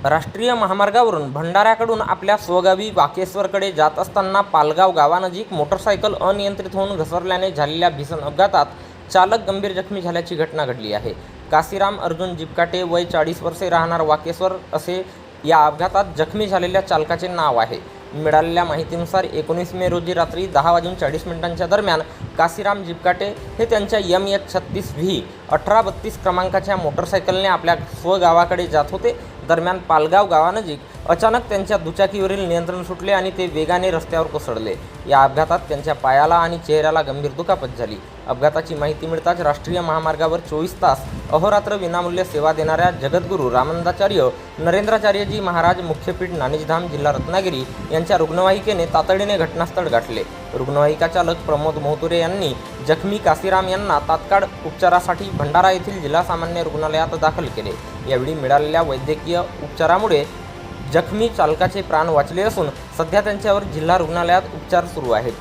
राष्ट्रीय महामार्गावरून भंडाऱ्याकडून आपल्या स्वगावी वाकेश्वरकडे जात असताना पालगाव गावानजीक मोटरसायकल अनियंत्रित होऊन घसरल्याने झालेल्या भीषण अपघातात चालक गंभीर जखमी झाल्याची घटना घडली आहे। काशीराम अर्जुन जिपकाटे वय 40 वर्षे राहणार वाकेश्वर असे या अपघातात जखमी झालेल्या चालकाचे नाव आहे। मिळालेल्या माहितीनुसार 19 मे रोजी रात्री 10:40 दरम्यान काशीराम जिपकाटे हे त्यांच्या MH36V 1832 क्रमांकाच्या मोटरसायकलने आपल्या स्वगावाकडे जात होते। दरम्यान पालगाव गावानजीक अचानक त्यांच्या दुचाकीवरील नियंत्रण सुटले आणि ते वेगाने रस्त्यावर कोसळले। या अपघातात त्यांच्या पायाला आणि चेहऱ्याला गंभीर दुखापत झाली। अपघाताची माहिती मिळताच राष्ट्रीय महामार्गावर 24 तास अहोरात्र विनामूल्य सेवा देणाऱ्या जगद्गुरू रामानंदाचार्य नरेंद्राचार्यजी महाराज मुख्यपीठ नाणिजधाम जिल्हा रत्नागिरी यांच्या रुग्णवाहिकेने तातडीने घटनास्थळ गाठले। रुग्णवाहिका चालक प्रमोद मोहतुरे यांनी जखमी काशीराम यांना तात्काळ उपचारासाठी भंडारा येथील जिल्हा सामान्य रुग्णालयात दाखल केले। यावेळी मिळालेल्या वैद्यकीय उपचारामुळे जखमी चालकाचे प्राण वाचले असून सध्या त्यांच्यावर जिल्हा रुग्णालयात उपचार सुरू आहेत।